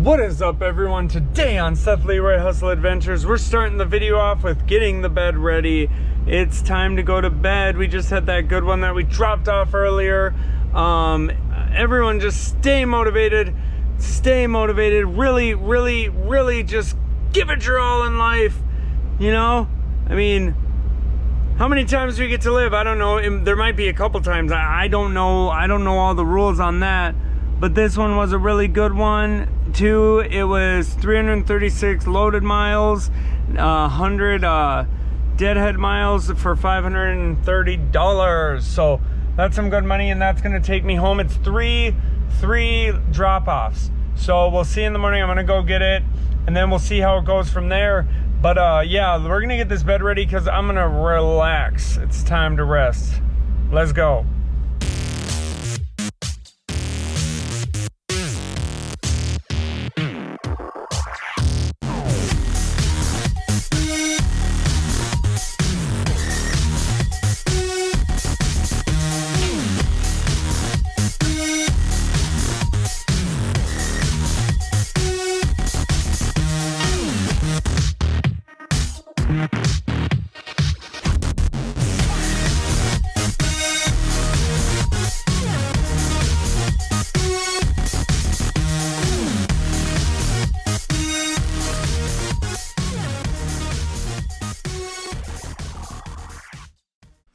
What is up, everyone? Today on Seth Leroy Hustle Adventures, we're starting the video off with getting the bed ready. It's time to go to bed. We just had that good one that we dropped off earlier. Everyone just stay motivated. Really just give it your all in life. You know, I mean, how many times do we get to live? I don't know. There might be a couple times. I don't know. I don't know all the rules on that. But this one was a really good one too. It was 336 loaded miles, 100 deadhead miles for $530. So that's some good money, and that's gonna take me home. It's three drop-offs. So we'll see in the morning. I'm gonna go get it, and then we'll see how it goes from there. But yeah, we're gonna get this bed ready because I'm gonna relax. It's time to rest. Let's go.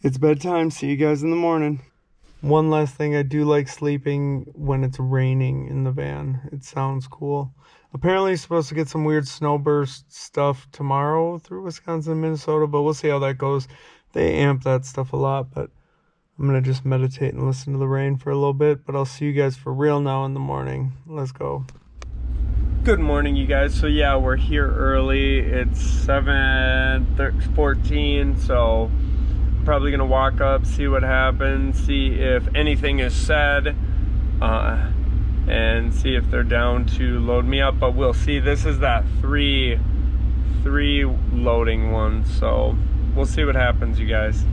It's bedtime. See you guys in the morning. One last thing, I do like sleeping when it's raining in the van. It sounds cool. Apparently you're supposed to get some weird snowburst stuff tomorrow through Wisconsin and Minnesota, but we'll see how that goes. They amp that stuff a lot, but I'm going to just meditate and listen to the rain for a little bit, but I'll see you guys for real now in the morning. Let's go. Good morning, you guys. So yeah, we're here early. It's 7:14, so probably gonna walk up, see what happens, see if anything is said, and see if they're down to load me up. But we'll see. This is that three loading one, so we'll see what happens, you guys.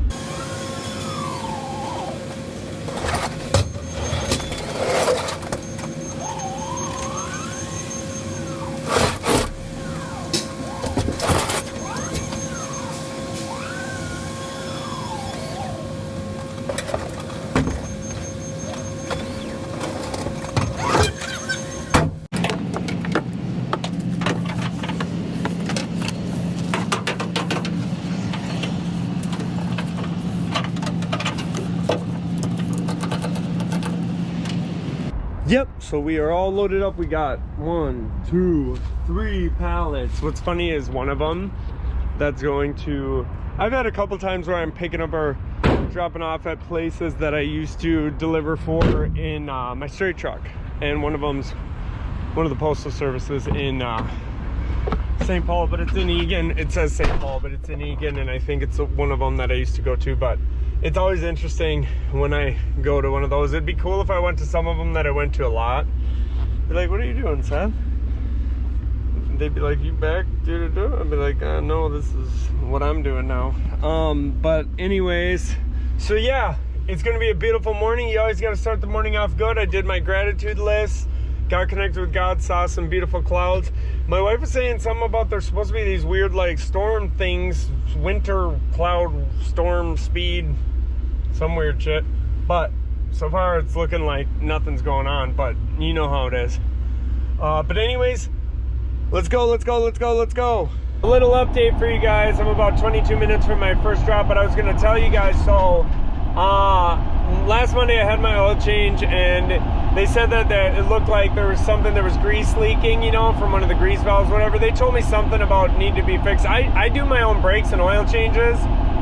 Yep, so we are all loaded up. We got 1, 2, 3 pallets. What's funny is one of them that's going to, I've had a couple times where I'm picking up or dropping off at places that I used to deliver for in my straight truck. And one of them's one of the postal services in St. Paul, but it's in Egan. It says St. Paul, but it's in Egan, and I think it's one of them that I used to go to. But it's always interesting when I go to one of those. It'd be cool if I went to some of them that I went to a lot. Be like, what are you doing, Seth? They'd be like, you back? I'd be like, no, this is what I'm doing now. But anyways, so yeah, it's gonna be a beautiful morning. You always gotta start the morning off good. I did my gratitude list, got connected with God, saw some beautiful clouds. My wife was saying something about there's supposed to be these weird like storm things, winter cloud storm speed, some weird shit. But so far it's looking like nothing's going on, but you know how it is. But anyways, let's go. A little update for you guys. I'm about 22 minutes from my first drop, but I was gonna tell you guys, so last Monday I had my oil change, and they said that it looked like there was grease leaking, you know, from one of the grease valves, whatever. They told me something about need to be fixed. I do my own brakes and oil changes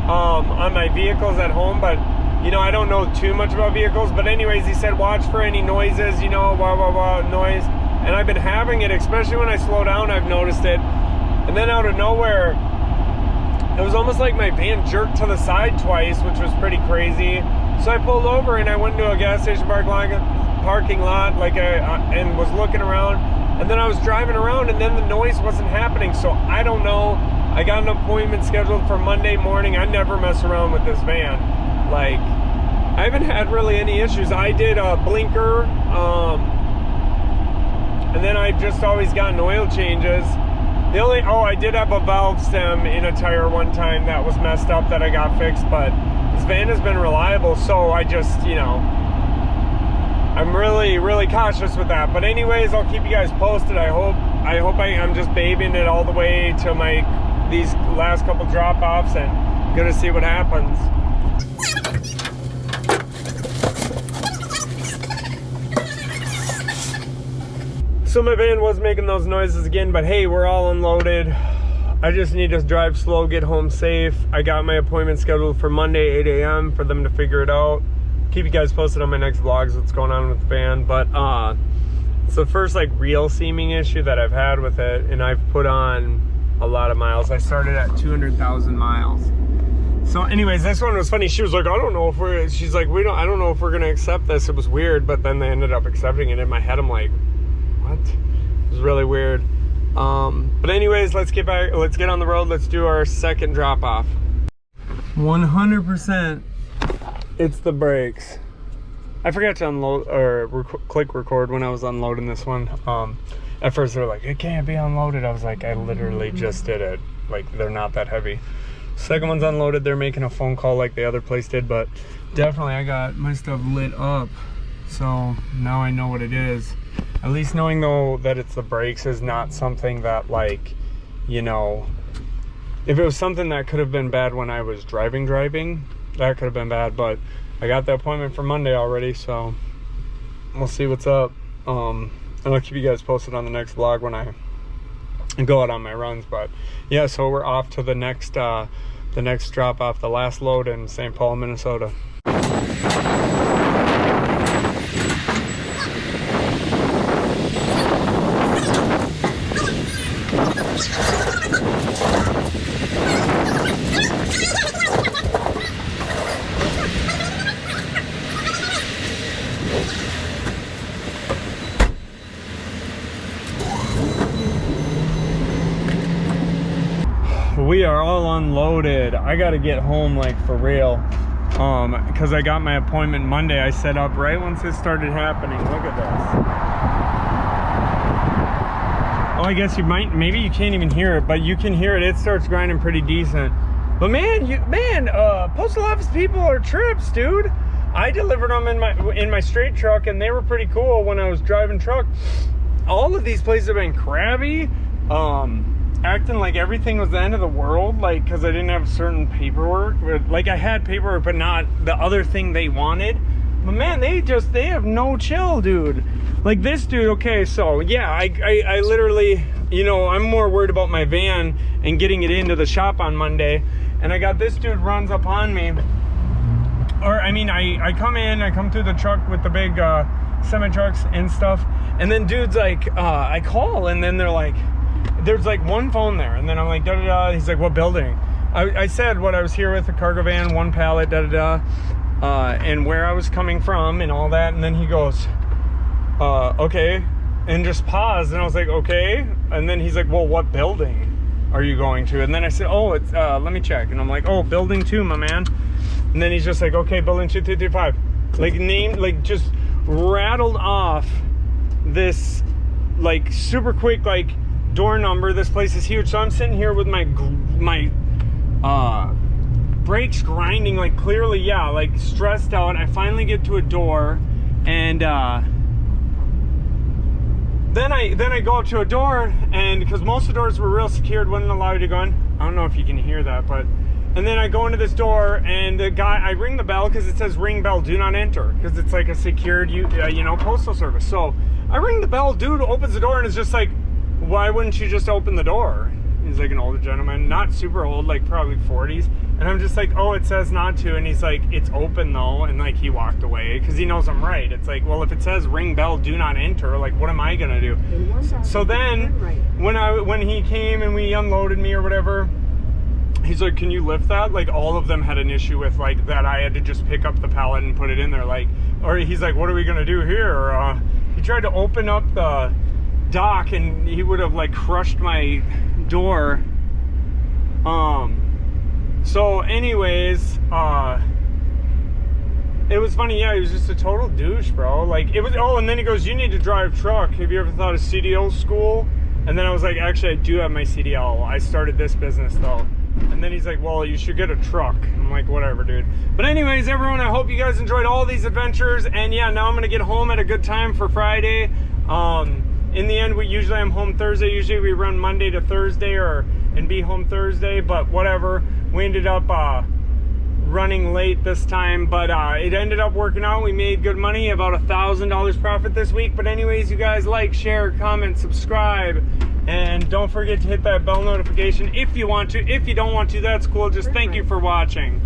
on my vehicles at home, but you know, I don't know too much about vehicles. But anyways, he said watch for any noises, you know, noise. And I've been having it, especially when I slow down, I've noticed it. And then out of nowhere, it was almost like my van jerked to the side twice, which was pretty crazy. So I pulled over and I went to a gas station parking lot, and was looking around. And then I was driving around, and then the noise wasn't happening. So I don't know. I got an appointment scheduled for Monday morning. I never mess around with this van. Like, I haven't had really any issues. I did a blinker And then I just always gotten oil changes. The only, I did have a valve stem in a tire one time that was messed up that I got fixed, but this van has been reliable, so I just, you know, I'm really, really cautious with that. But anyways, I'll keep you guys posted. I'm just babying it all the way to these last couple drop-offs, and gonna see what happens. So my van was making those noises again, but hey, we're all unloaded. I just need to drive slow, get home safe. I got my appointment scheduled for Monday, 8 a.m. for them to figure it out. Keep you guys posted on my next vlogs, what's going on with the van. But it's the first like real seeming issue that I've had with it, and I've put on a lot of miles. I started at 200,000 miles. So anyways, this one was funny. She was like, I don't know if I don't know if we're gonna accept this. It was weird, but then they ended up accepting it. In my head, I'm like, what? It was really weird. But anyways, let's get on the road. Let's do our second drop off. 100% it's the brakes. I forgot to unload or click record when I was unloading this one. At first they're like, it can't be unloaded. I was like, I literally just did it. Like, they're not that heavy. Second one's unloaded. They're making a phone call like the other place did, but definitely I got my stuff lit up. So now I know what it is. At least knowing though that it's the brakes is not something that, like, you know, if it was something that could have been bad when I was driving, that could have been bad, but I got the appointment for Monday already, so we'll see what's up. And I'll keep you guys posted on the next vlog when I go out on my runs. But yeah, so we're off to the next drop off, the last load in St. Paul, Minnesota. We are all unloaded. I gotta get home, like, for real, because I got my appointment Monday. I set up right once this started happening. Look at this. Oh, I guess maybe you can't even hear it, but you can hear it. It starts grinding pretty decent. But man, postal office people are trips, dude. I delivered them in my straight truck, and they were pretty cool when I was driving truck. All of these places have been crabby, acting like everything was the end of the world, like, because I didn't have certain paperwork. Like, I had paperwork, but not the other thing they wanted. But man, they have no chill, dude. Like this dude, okay, so yeah, I literally, you know, I'm more worried about my van and getting it into the shop on Monday, and I got this dude runs up on me. Or, I mean, I come through the truck with the big semi-trucks and stuff, and then dude's like, I call, and then they're like, there's like one phone there, and then I'm like, da-da-da. He's like, what building? I said what I was here with, a cargo van, one pallet, da-da-da, and where I was coming from and all that. And then he goes, okay, and just paused, and I was like, okay. And then he's like, well, what building are you going to? And then I said, oh, it's let me check. And I'm like, oh, building 2, my man. And then he's just like, okay, building 2335. Like just rattled off this, like, super quick, like, door number. This place is huge. So I'm sitting here with my brakes grinding, like, clearly, yeah, like, stressed out. I finally get to a door, and then I go up to a door, and because most of the doors were real secured, wouldn't allow you to go in. I don't know if you can hear that, but, and then I go into this door, and the guy, I ring the bell because it says ring bell, do not enter, because it's like a secured, you know, postal service. So I ring the bell, dude opens the door, and is just like, why wouldn't you just open the door? He's like an older gentleman, not super old, like probably 40s. And I'm just like, oh, it says not to. And he's like, it's open though. And like, he walked away because he knows I'm right. It's like, well, if it says ring bell, do not enter, like, what am I gonna do? So then when he came and we unloaded me or whatever, he's like, can you lift that? Like, all of them had an issue with, like, that I had to just pick up the pallet and put it in there. Like, or he's like, what are we gonna do here? Or he tried to open up the dock, and he would have, like, crushed my door. So anyways, It was funny, yeah, he was just a total douche, bro. Like, it was, oh, and then he goes, you need to drive truck. Have you ever thought of CDL school? And then I was like, actually, I do have my CDL. I started this business, though. And then he's like, well, you should get a truck. I'm like, whatever, dude. But anyways, everyone, I hope you guys enjoyed all these adventures. And yeah, now I'm going to get home at a good time for Friday. In the end, usually I'm home Thursday. Usually we run Monday to Thursday and be home Thursday. But whatever. We ended up running late this time, but it ended up working out. We made good money, about $1,000 profit this week. But anyways, you guys like, share, comment, subscribe, and don't forget to hit that bell notification if you want to. If you don't want to, that's cool. Just thank you for watching.